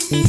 Hello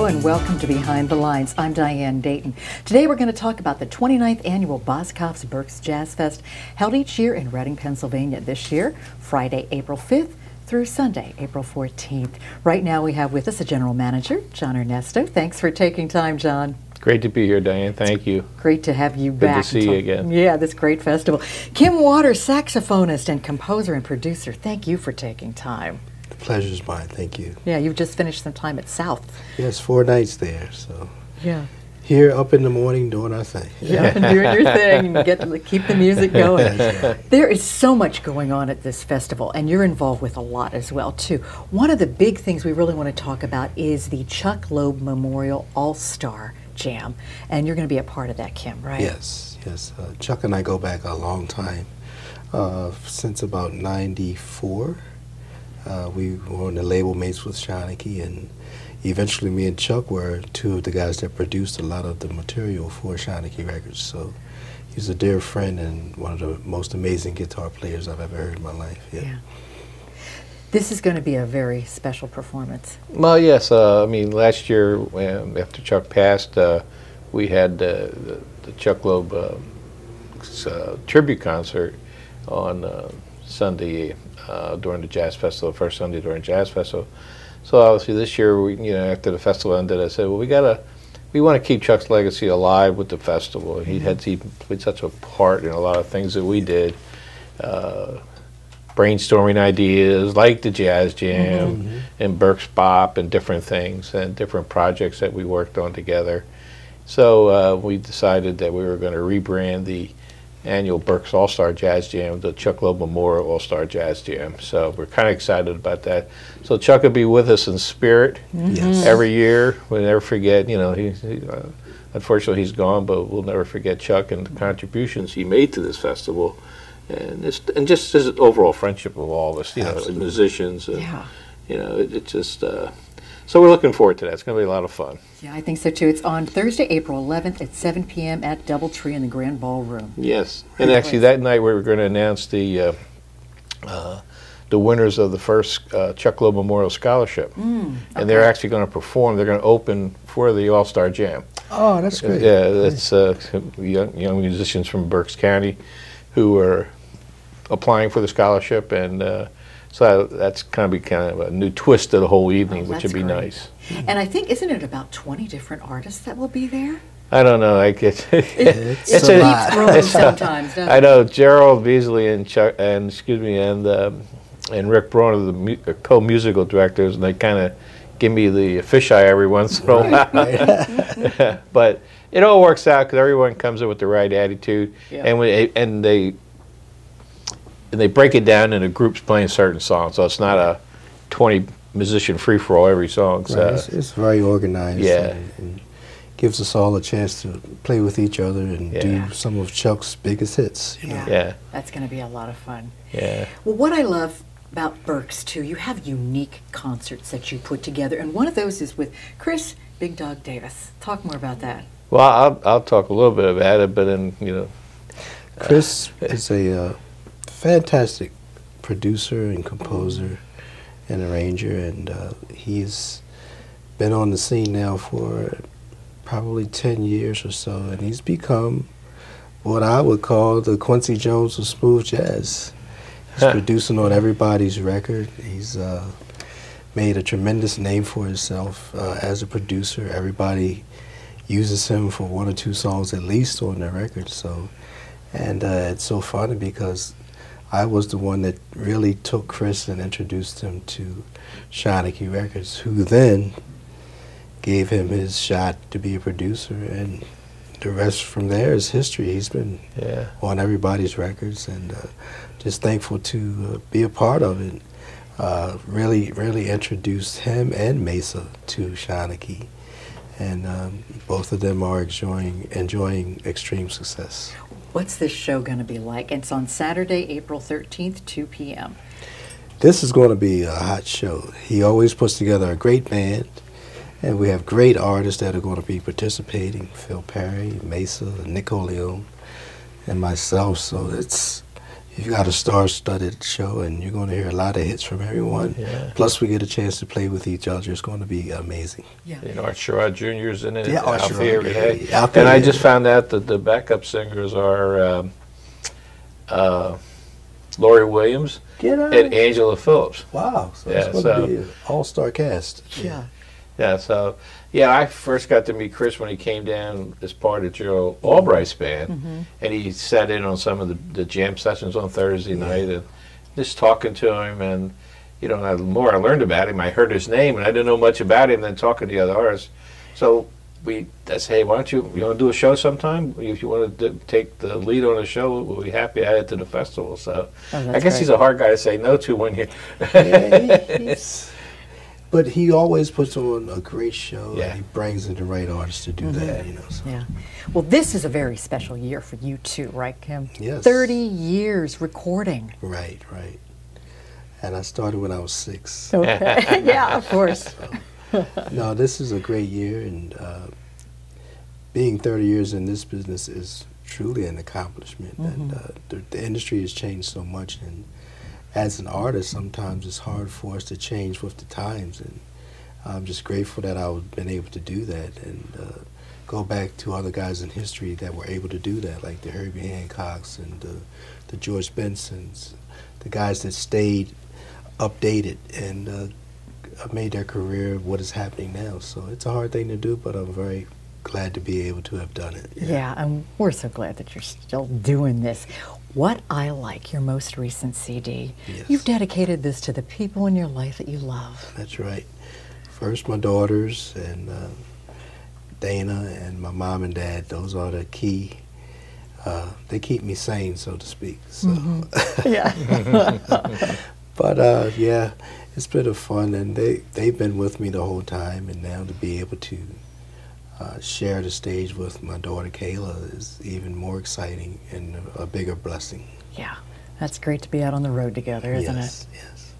and welcome to Behind the Lines. I'm Diane Dayton. Today we're going to talk about the 29th annual Boscov's Berks Jazz Fest, held each year in Reading, Pennsylvania. This year, Friday, April 5th through Sunday, April 14th. Right now we have with us the General Manager, John Ernesto. Thanks for taking time, John. Great to be here, Diane. Thank you. Great to have you back. Good to see you again. Yeah, this great festival. Kim Waters, saxophonist and composer and producer, thank you for taking time. The pleasure's mine, thank you. Yeah, you've just finished some time at South. Yes, 4 nights there, so. Yeah. Here up in the morning doing our thing. Yeah, doing your thing, keep the music going. There is so much going on at this festival, and you're involved with a lot as well, too. One of the big things we really want to talk about is the Chuck Loeb Memorial All-Star Jam, and you're going to be a part of that, Kim, right? Yes, yes. Chuck and I go back a long time, since about '94. We were on the label mates with Shawnee, and eventually me and Chuck were two of the guys that produced a lot of the material for Shawnee Records. So he's a dear friend and one of the most amazing guitar players I've ever heard in my life. Yeah. This is going to be a very special performance. Well, yes. I mean, last year after Chuck passed, we had the Chuck Loeb tribute concert on Sunday during the Jazz Festival, the first Sunday during Jazz Festival. So obviously this year, after the festival ended, I said, well, we want to keep Chuck's legacy alive with the festival. He played such a part in a lot of things that we did, brainstorming ideas like the Jazz Jam and Berks Bop and different things and different projects that we worked on together. So we decided that we were going to rebrand the annual Berks All-Star Jazz Jam, the Chuck Loeb Memorial All-Star Jazz Jam. So we're kind of excited about that. So Chuck will be with us in spirit every year. We'll never forget, unfortunately he's gone, but we'll never forget Chuck and the contributions he made to this festival. And just his overall friendship of all of us, musicians. And, it's just... So we're looking forward to that. It's going to be a lot of fun. Yeah, I think so too. It's on Thursday, April 11th at 7 p.m. at Doubletree in the Grand Ballroom. Yes, and actually that night we were going to announce the winners of the first Chuck Loeb Memorial Scholarship, and they're actually going to perform. They're going to open for the All-Star Jam. Oh, that's great. Yeah, that's young musicians from Berks County who are applying for the scholarship, and so that's kind of a new twist to the whole evening, which would be nice. And I think, isn't it about 20 different artists that will be there? I don't know. It's a lot. Sometimes. I know Gerald Beasley and Chuck and Rick Braun are the co-musical directors, and they kind of give me the fisheye every once in a while. But it all works out because everyone comes in with the right attitude, and they break it down into groups playing certain songs, so it's not a 20-musician free-for-all every song. So it's very organized. Yeah. And gives us all a chance to play with each other and do some of Chuck's biggest hits. Yeah. That's going to be a lot of fun. Yeah. Well, what I love about Berks, too, you have unique concerts that you put together, and one of those is with Chris Big Dog Davis. Talk more about that. Well, I'll talk a little bit about it, but then, Chris is a fantastic producer and composer and arranger, and he's been on the scene now for probably 10 years or so, and he's become what I would call the Quincy Jones of smooth jazz. He's producing on everybody's record. He's made a tremendous name for himself as a producer. Everybody uses him for 1 or 2 songs at least on their record. So, and it's so funny because I was the one that really took Chris and introduced him to Shawnee Records, who then gave him his shot to be a producer, and the rest from there is history. He's been on everybody's records, and just thankful to be a part of it. Really introduced him and Mesa to Shawnee, and both of them are enjoying extreme success. What's this show going to be like? It's on Saturday, April 13th, 2 p.m. This is going to be a hot show. He always puts together a great band, and we have great artists that are going to be participating. Phil Perry, Mesa, Nicoleone, and myself. So you've got a star-studded show, and you're going to hear a lot of hits from everyone. Yeah. Plus, we get a chance to play with each other. It's going to be amazing. Yeah. You know, Art Sherrod Jr.'s in it. Yeah, Art Sherrod, Alfie, and I just found out that the backup singers are Lori Williams and Angela Phillips. Wow. So Yeah, it's going to be an all-star cast. Yeah. Yeah, so, yeah, I first got to meet Chris when he came down as part of Joe Albright's band, and he sat in on some of the jam sessions on Thursday night, and just talking to him, and, you know, the more I learned about him, I heard his name, and I didn't know much about him, then talking to the other artists. So I said, hey, why don't you want to do a show sometime? If you want to take the lead on a show, we'll be happy to add it to the festival. So I guess he's a hard guy to say no to when you... But he always puts on a great show, Yeah. and he brings in the right artists to do that, you know. So. Yeah. Well, this is a very special year for you too, right, Kim? Yes. 30 years recording. Right, right. And I started when I was 6. Okay. Yeah, of course. No, this is a great year, and being 30 years in this business is truly an accomplishment. And the industry has changed so much, and as an artist, sometimes it's hard for us to change with the times, and I'm just grateful that I've been able to do that and go back to other guys in history that were able to do that, like the Herbie Hancocks and the George Bensons, the guys that stayed updated and made their career what is happening now. So it's a hard thing to do, but I'm very glad to be able to have done it. Yeah, and we're so glad that you're still doing this. What I Like, your most recent CD. Yes. You've dedicated this to the people in your life that you love. That's right. First, my daughters and Dana and my mom and dad. Those are the key. They keep me sane, so to speak. So. Yeah. But yeah, it's been a fun, and they've been with me the whole time, and now to be able to share the stage with my daughter Kayla is even more exciting and a bigger blessing. Yeah, that's great to be out on the road together, isn't Yes, it? yes.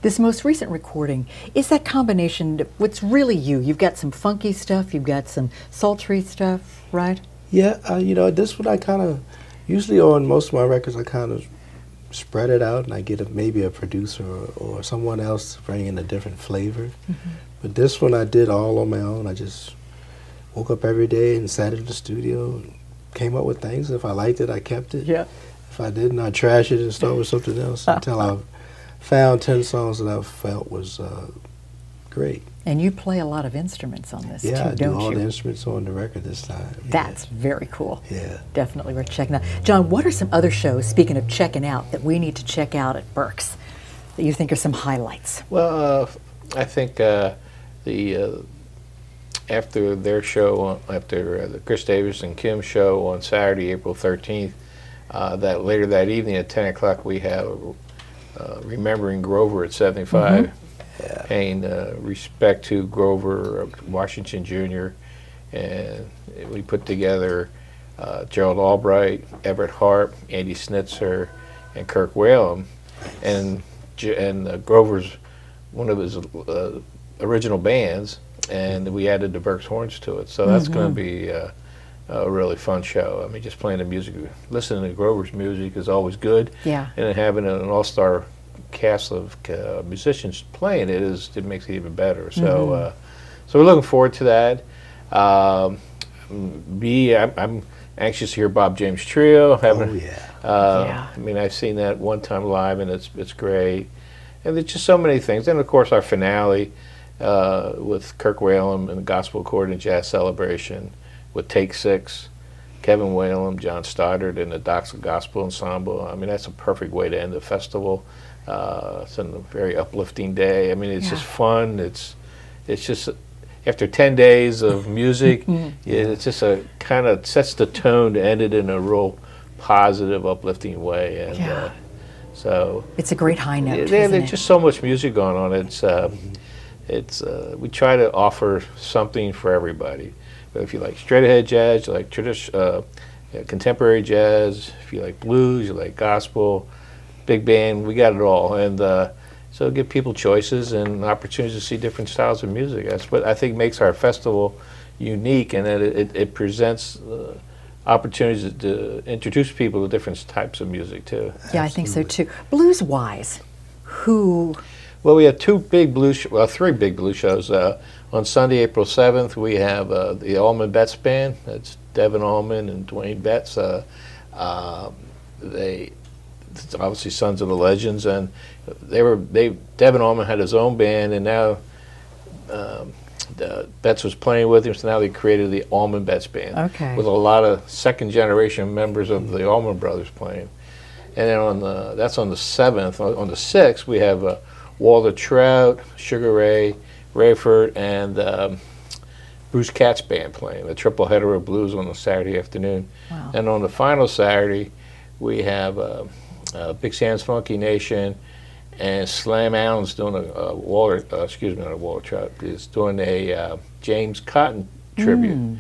This most recent recording is that combination, what's really you. You've got some funky stuff, you've got some sultry stuff, right? Yeah, you know, this one I kind of, usually on most of my records I kind of spread it out and I get maybe a producer or someone else to bring in a different flavor. But this one I did all on my own. I just woke up every day and sat in the studio and came up with things. If I liked it, I kept it. Yeah. If I didn't, I trashed it and start with something else until I found 10 songs that I felt was great. And you play a lot of instruments on this Yeah, too, I do don't all you? the instruments on the record this time. That's very cool. Yeah. Definitely worth checking out. John, what are some other shows, speaking of checking out, that we need to check out at Berks that you think are some highlights? Well, I think after their show, after the Chris Davis and Kim show on Saturday, April 13th, that later that evening at 10 o'clock we have Remembering Grover at 75, paying respect to Grover Washington Jr. And we put together Gerald Albright, Everett Harp, Andy Snitzer, and Kirk Whalum, and Grover's one of his original bands, and we added the Berks horns to it. So that's going to be a really fun show. I mean, just playing the music, listening to Grover's music is always good. Yeah. And then having an all-star cast of musicians playing it makes it even better. So, so we're looking forward to that. I'm anxious to hear Bob James Trio. Yeah. I mean, I've seen that one time live, and it's great. And there's just so many things. And of course, our finale with Kirk Whalum and the Gospel Chord and Jazz Celebration with Take 6, Kevin Whalum, John Stoddard, and the Doxa Gospel Ensemble. I mean, that's a perfect way to end the festival. It's a very uplifting day. I mean, it's just fun. It's just, after 10 days of music, it's just a kind of sets the tone to end it in a real positive, uplifting way. And so it's a great high note. There's just so much music going on. We try to offer something for everybody. But if you like straight ahead jazz, you like contemporary jazz, if you like blues, you like gospel, big band, we got it all. And so give people choices and opportunities to see different styles of music. That's what I think makes our festival unique, and that it presents opportunities to introduce people to different types of music too. Yeah, I think so too. Blues-wise, who? Well, we have three big blues shows. On Sunday, April 7th, we have the Allman Betts Band. That's Devin Allman and Dwayne Betts. It's obviously sons of the legends, and Devin Allman had his own band, and now Betts was playing with him, so now they created the Allman Betts Band, with a lot of second-generation members of the Allman Brothers playing. And then that's on the 7th. On the 6th, we have Walter Trout, Sugar Ray Rayford, and Bruce Katz's band playing, a triple header of blues on a Saturday afternoon. Wow. And on the final Saturday, we have Big Sam's Funky Nation, and Slam Allen's doing not Walter Trout, is doing a James Cotton tribute,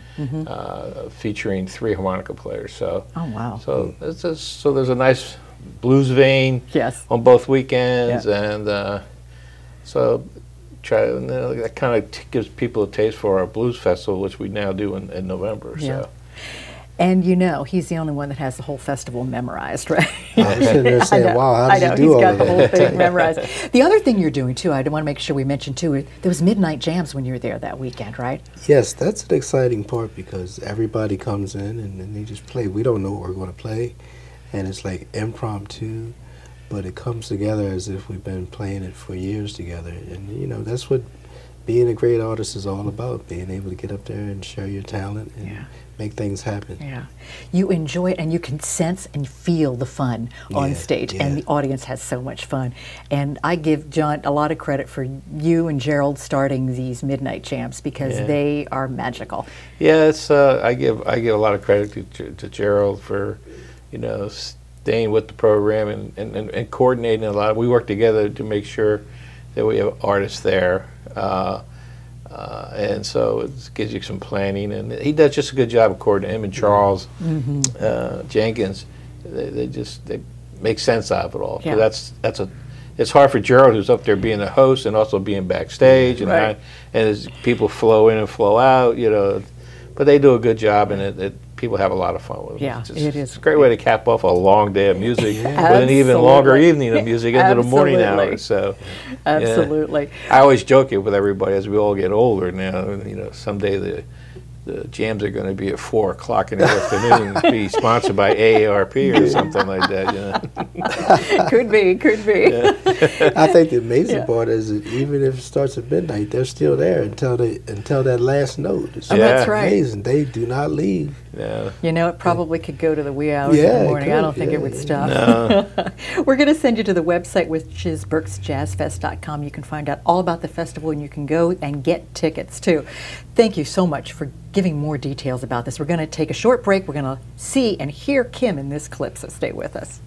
featuring 3 harmonica players. So, oh wow! So there's a nice blues vein on both weekends, and so that kind of gives people a taste for our blues festival, which we now do in November. Yeah. So. And he's the only one that has the whole festival memorized, right? I was sitting there saying, wow, how does he do all he's got of the that? whole thing memorized. The other thing you're doing, too, I want to make sure we mention, too, there was midnight jams when you were there that weekend, right? Yes, that's an exciting part because everybody comes in and then they just play. We don't know what we're going to play, and it's like impromptu, but it comes together as if we've been playing it for years together. And, that's what being a great artist is all about, being able to get up there and share your talent and make things happen. Yeah. You enjoy it, and you can sense and feel the fun on stage, and the audience has so much fun. And I give John a lot of credit for you and Gerald starting these midnight jams because they are magical. Yeah, it's I give a lot of credit to Gerald for, staying with the program and coordinating a lot. We work together to make sure that we have artists there. And so it gives you some planning, and he does just a good job of coordinating. Him and Charles Jenkins, they make sense out of it all. Yeah. So it's hard for Gerald, who's up there being the host and also being backstage, and and as people flow in and flow out, but they do a good job, and people have a lot of fun with it. Yeah, it is. It's a great way to cap off a long day of music with an even longer evening of music into the morning hours. So, absolutely. I always joke it with everybody as we all get older now. Someday the jams are going to be at 4 o'clock in the afternoon, be sponsored by AARP or something like that. Could be. I think the amazing part is that even if it starts at midnight, they're still there until that last note. It's that's right. Amazing. They do not leave. Yeah. It probably could go to the wee hours in the morning. I don't think it would stop. No. We're going to send you to the website, which is berksjazzfest.com. You can find out all about the festival, and you can go and get tickets, too. Thank you so much for giving more details about this. We're going to take a short break. We're going to see and hear Kim in this clip, so stay with us.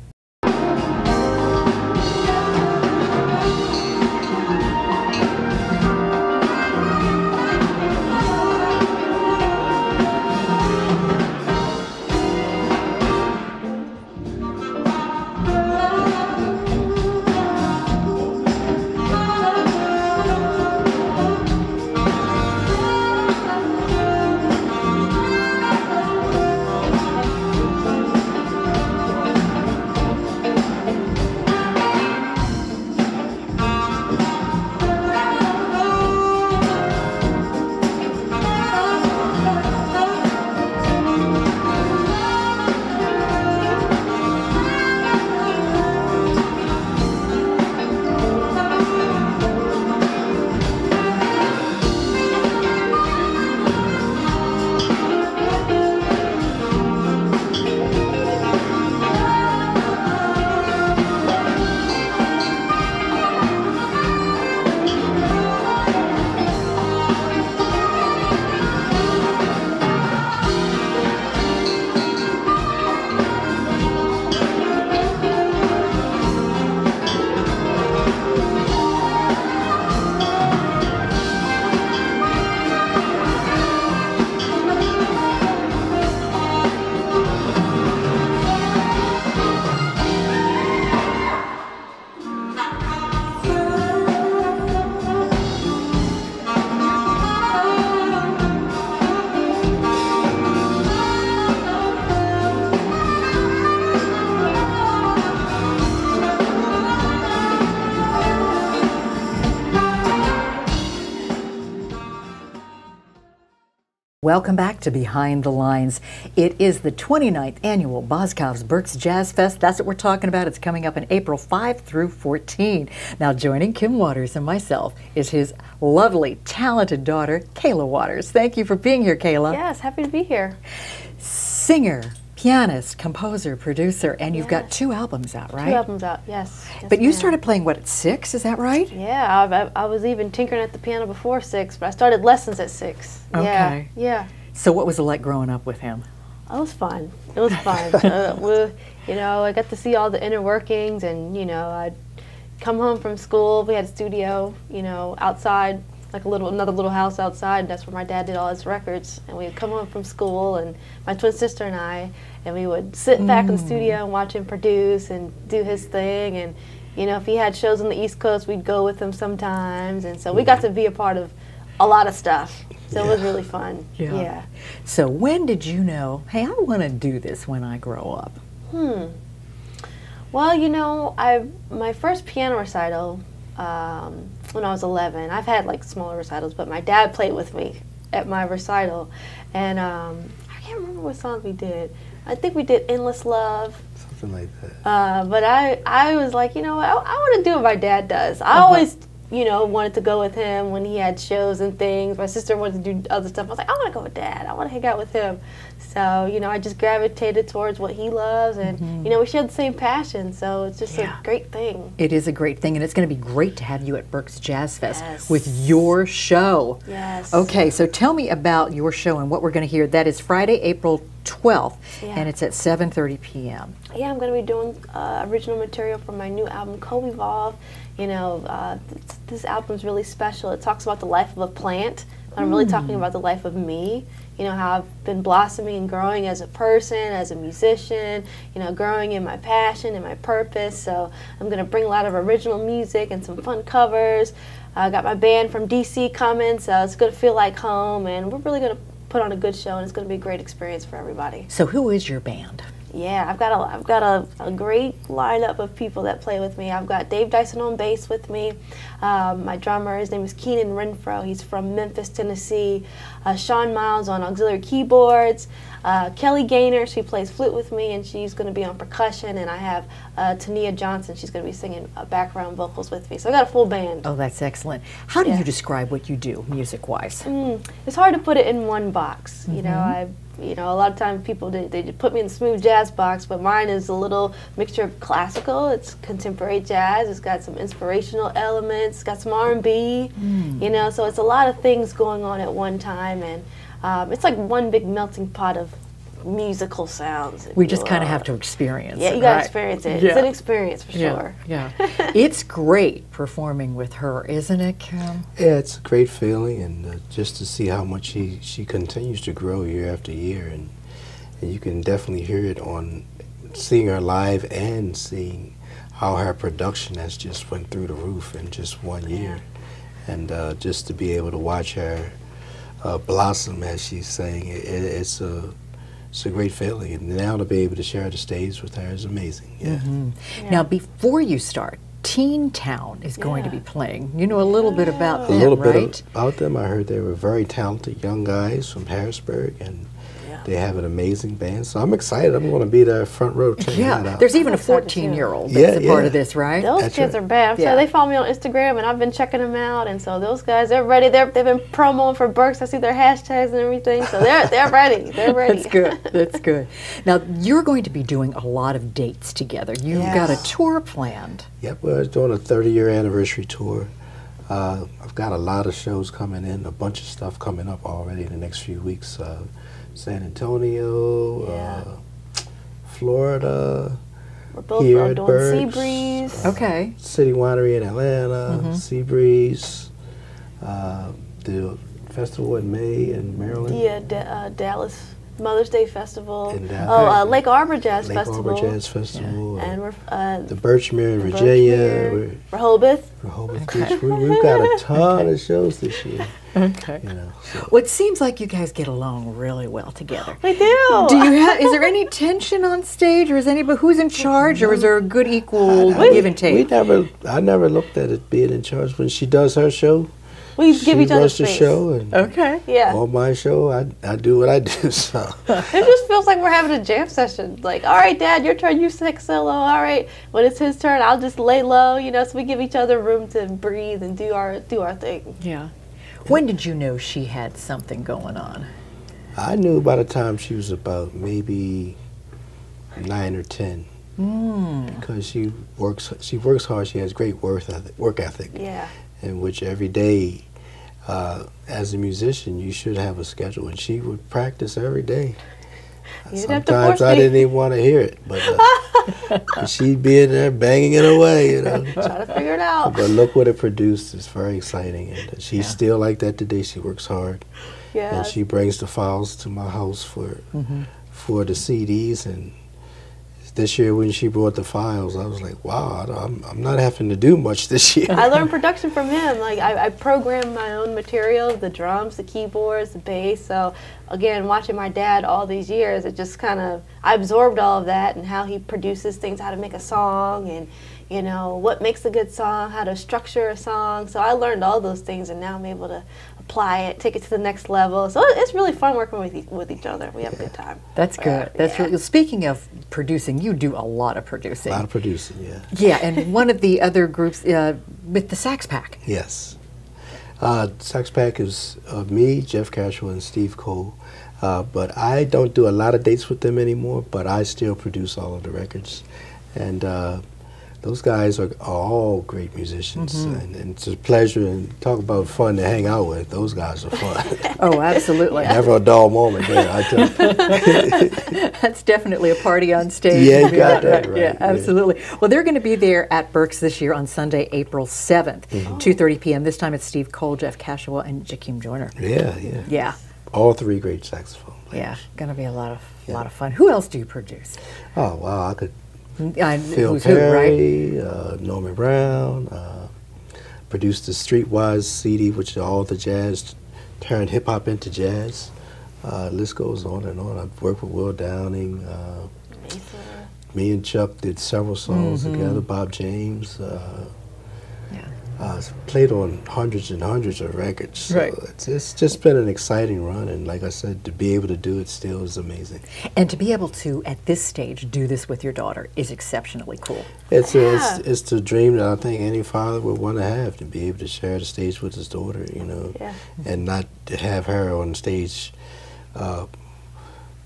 Welcome back to Behind the Lines. It is the 29th annual Boscov's Berks Jazz Fest. That's what we're talking about. It's coming up in April 5 through 14. Now, joining Kim Waters and myself is his lovely, talented daughter, Kayla Waters. Thank you for being here, Kayla. Yes, happy to be here. Singer, pianist, composer, producer, and you've got 2 albums out, right? 2 albums out, yes. But you ma'am. started playing, what, at 6? Is that right? Yeah, I was even tinkering at the piano before 6, but I started lessons at 6. Okay. Yeah. So what was it like growing up with him? It was fun. It was fun. You know, I got to see all the inner workings, and, you know, I'd come home from school. We had a studio, you know, outside, like another little house outside. That's where my dad did all his records. And we'd come home from school, and my twin sister and I, and we would sit back in the studio and watch him produce and do his thing. And, you know, if he had shows on the East Coast, we'd go with him sometimes. And so we got to be a part of a lot of stuff. So it was really fun. Yeah. So when did you know, hey, I want to do this when I grow up? Well, you know, my first piano recital when I was 11. I've had like smaller recitals, but my dad played with me at my recital, and I can't remember what songs we did. I think we did "Endless Love." Something like that. But I was like, you know what, I want to do what my dad does. I always, you know, wanted to go with him when he had shows and things. My sister wanted to do other stuff. I was like, I want to go with Dad. I want to hang out with him. So, you know, I just gravitated towards what he loves, and, you know, we share the same passion, so it's just a great thing. It is a great thing, and it's going to be great to have you at Berks Jazz Fest with your show. Yes. Okay, so tell me about your show and what we're going to hear. That is Friday, April 12th, and it's at 7:30 p.m. Yeah, I'm going to be doing original material from my new album, Co-Evolve. You know, this album's really special. It talks about the life of a plant, but I'm really talking about the life of me. You know, how I've been blossoming and growing as a person, as a musician, you know, growing in my passion and my purpose. So I'm going to bring a lot of original music and some fun covers. I got my band from DC coming, so it's going to feel like home, and we're really going to put on a good show, and it's going to be a great experience for everybody. So who is your band? Yeah, I've got a great lineup of people that play with me. I've got Dave Dyson on bass with me. My drummer, his name is Keenan Renfro. He's from Memphis, Tennessee. Sean Miles on auxiliary keyboards. Kelly Gaynor, she plays flute with me, and she's going to be on percussion. And I have Tania Johnson. She's going to be singing background vocals with me. So I got a full band. Oh, that's excellent. How do you describe what you do, music-wise? It's hard to put it in one box. You know, a lot of times people, they put me in the smooth jazz box, but mine is a little mixture of classical. It's contemporary jazz. It's got some inspirational elements. It's got some R&B, you know, so it's a lot of things going on at one time, and it's like one big melting pot of musical sounds. We just kind of have to experience it. Yeah, you got to experience it. It's an experience for sure. Yeah. It's great performing with her, isn't it, Kim? Yeah, it's a great feeling, and just to see how much she continues to grow year after year, and you can definitely hear it on seeing her live and seeing how her production has just went through the roof in just 1 year. And just to be able to watch her blossom, as she's saying, it's a great feeling, and now to be able to share the stage with her is amazing. Now, before you start, Teen Town is going to be playing. You know a little bit about them, A little right? bit about them. I heard they were very talented young guys from Harrisburg, and they have an amazing band. So I'm excited. I'm going to be there front row checking that out. There's even a 14-year-old that's a part of this, right? Those kids are bad. So they follow me on Instagram, and I've been checking them out. And so those guys, they're ready. They've been promoing for Berks. I see their hashtags and everything. So they're ready. They're ready. That's good. That's good. Now, you're going to be doing a lot of dates together. You've got a tour planned. Yep, we're doing a 30-year anniversary tour. I've got a lot of shows coming in, a bunch of stuff coming up already in the next few weeks. San Antonio, Florida, We're both here at doing Berks, Seabreeze. Okay. City Winery in Atlanta, Seabreeze, the festival in May in Maryland. Yeah, Dallas Mother's Day Festival. In Dallas. Lake Arbor Jazz Lake Festival. Arbor Jazz Festival. And we're the Birchmere in Virginia. Rehoboth. Rehoboth Beach. We've got a ton of shows this year. Okay. You know, so. Well, it seems like you guys get along really well together. We do. Do you have? Is there any tension on stage, or is anybody who's in charge, or is there a good equal give and take? I never looked at it being in charge when she does her show. we give each other runs the space. show, and Okay. Yeah. on my show, I do what I do. So It just feels like we're having a jam session. Like, all right, Dad, your turn. You sing solo. All right, when it's his turn, I'll just lay low. You know, so we give each other room to breathe and do our thing. Yeah. When did you know she had something going on? I knew by the time she was about maybe 9 or 10. Because she works hard. She has great work ethic. Yeah. In which every day, as a musician, you should have a schedule. And she would practice every day. You didn't have to Sometimes force I me. didn't even want to hear it, but she'd be in there banging it away, you know. Try to figure it out. But look what it produced. It's very exciting, and she's still like that today. She works hard, Yeah. and she brings the files to my house for the CDs. And this year, when she brought the files, I was like, wow, I'm not having to do much this year. I learned production from him. Like I programmed my own material, the drums, the keyboards, the bass. So again, watching my dad all these years, it just kind of, I absorbed all of that and how he produces things, how to make a song, and you know what makes a good song, how to structure a song. So I learned all those things, and now I'm able to apply it, take it to the next level. So it's really fun working with each other. We have a good time. That's good. That's really. Speaking of producing, you do a lot of producing. A lot of producing, yeah. Yeah, and one of the other groups with the Sax Pack. Yes. Sax Pack is me, Jeff Cashel, and Steve Cole. But I don't do a lot of dates with them anymore, but I still produce all of the records. And those guys are all great musicians, and it's a pleasure, and talk about fun to hang out with. Those guys are fun. Oh, absolutely. Never a dull moment there, I tell you. That's definitely a party on stage. Yeah, you got that right. Yeah, absolutely. Well, they're going to be there at Berks this year on Sunday, April 7th, 2:30 p.m. This time it's Steve Cole, Jeff Cashel, and Jakeem Joyner. Yeah. Yeah, All three great saxophone players. yeah, going to be a lot of fun. Who else do you produce? Oh, wow, I could Phil Who's who, right? Perry, Norman Brown, produced the Streetwise CD, which is all the jazz, turned hip-hop into jazz. List goes on and on. I've worked with Will Downing. Me and Chuck did several songs together, Bob James. Played on hundreds and hundreds of records. So Right. it's just been an exciting run, and like I said, to be able to do it still is amazing. And to be able to, at this stage, do this with your daughter is exceptionally cool. It's Yeah. it's the dream that I think any father would want to have, to be able to share the stage with his daughter, you know, Yeah. and not to have her on stage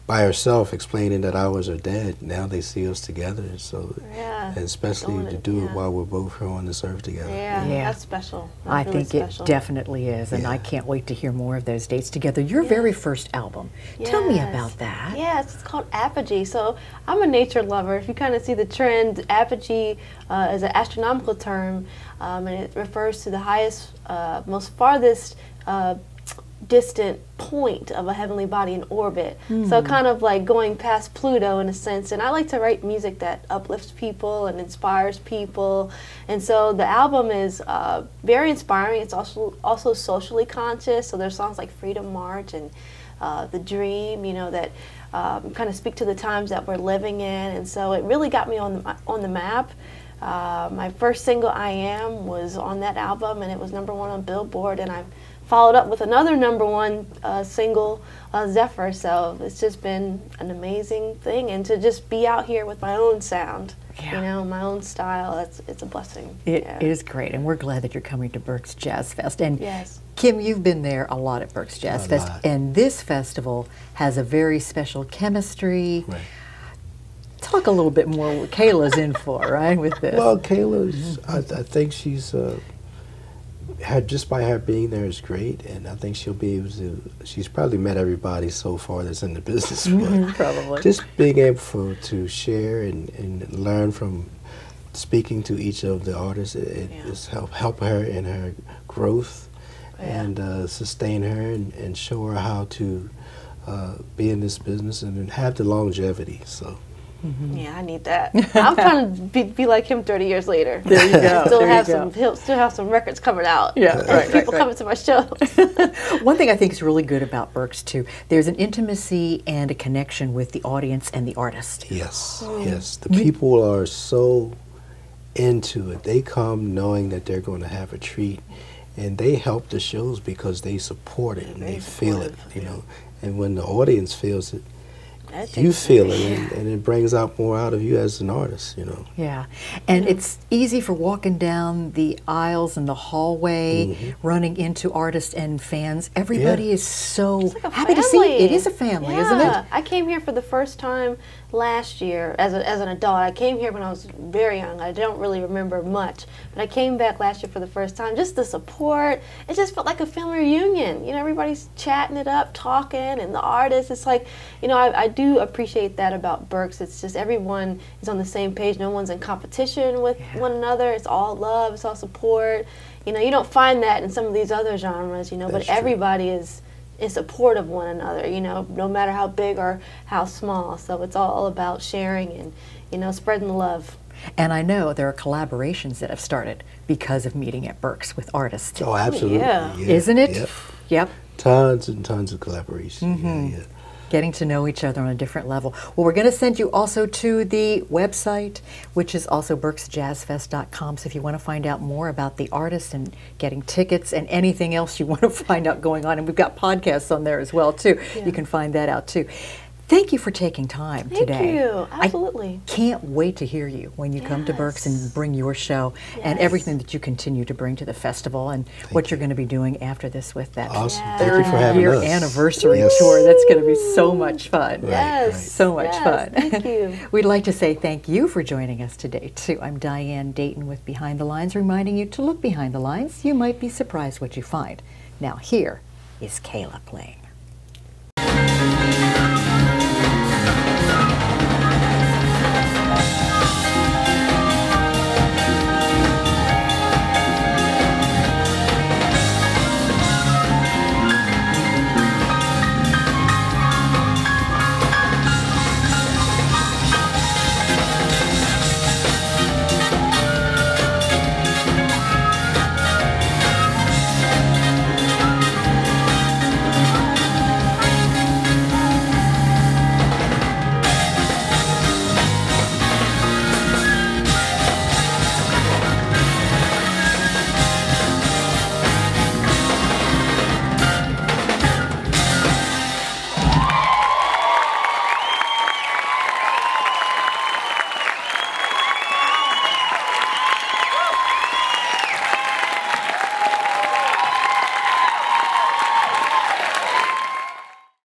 by herself explaining that I was her dad. Now they see us together, so Yeah. and especially Doing to it, do it yeah. while we're both here on this earth together. Yeah, Yeah. that's special. I That's really think special. it definitely is, and Yeah. I can't wait to hear more of those dates together. Your very first album. Tell me Yes. about that. Yes, it's called apogee. So I'm a nature lover. If you kind of see the trend, apogee is an astronomical term, and it refers to the highest, most farthest distant point of a heavenly body in orbit. So kind of like going past Pluto in a sense. And I like to write music that uplifts people and inspires people. And so the album is very inspiring. It's also socially conscious. So there's songs like Freedom March and The Dream, you know, that kind of speak to the times that we're living in. And so it really got me on the map. My first single, I Am, was on that album, and it was #1 on Billboard, and I followed up with another #1 single, Zephyr. So it's just been an amazing thing, and to just be out here with my own sound, you know, my own style, it's a blessing. It is great, and we're glad that you're coming to Berks Jazz Fest. And Yes. Kim, you've been there a lot at Berks Jazz A Fest, lot. and this festival has a very special chemistry. Right. Talk a little bit more what Kayla's in for, right, with this. Well, Kayla's, I think she's, just by her being there is great, and I think she'll be able to, she's probably met everybody so far that's in the business, but Probably. just being able to share and learn from speaking to each of the artists, it just help her in her growth and sustain her and show her how to be in this business and have the longevity, so. Yeah, I need that. I'm trying to be like him 30 years later. There you go. Still there have you go. he'll still have some records coming out. Yeah, And right, people right. coming to my shows. One thing I think is really good about Berks, too, there's an intimacy and a connection with the audience and the artist. Yes, yes. The people are so into it. They come knowing that they're going to have a treat, and they help the shows because they support it and Very they feel it, supportive, you know. And when the audience feels it, That you takes feel me. it, and it brings out more out of you as an artist, you know. Yeah, and it's easy for walking down the aisles and the hallway, running into artists and fans. Everybody is so Like a happy to see family. it. It is a family, isn't it? I came here for the first time last year as an adult. I came here when I was very young. I don't really remember much, but I came back last year for the first time. Just the support, it just felt like a family reunion. You know, everybody's chatting it up, talking, and the artists. It's like, you know, I do appreciate that about Berks. It's just everyone is on the same page. No one's in competition with one another. It's all love. It's all support. You know, you don't find that in some of these other genres. You know, That's but true. everybody is in support of one another, you know, no matter how big or how small. So it's all about sharing and, you know, spreading the love. And I know there are collaborations that have started because of meeting at Berks with artists. Oh, absolutely. yeah. Isn't it? Yep. Yep. Tons and tons of collaboration. Yeah, yeah. Getting to know each other on a different level. Well, we're going to send you also to the website, which is also berksjazzfest.com. So if you want to find out more about the artists and getting tickets and anything else you want to find out going on, and we've got podcasts on there as well too. Yeah. You can find that out too. Thank you for taking time Thank today. you. Absolutely. I can't wait to hear you when you come to Berks and bring your show and Yes. everything that you continue to bring to the festival and what you're going to be doing after this with that Awesome. Yeah. Thank you for having year us. anniversary Yes. tour. That's going to be so much fun. Right, Yes. right. So much Yes, fun. Thank you. We'd like to say thank you for joining us today, too. I'm Diane Dayton with Behind the Lines, reminding you to look behind the lines. You might be surprised what you find. Now, here is Kayla playing.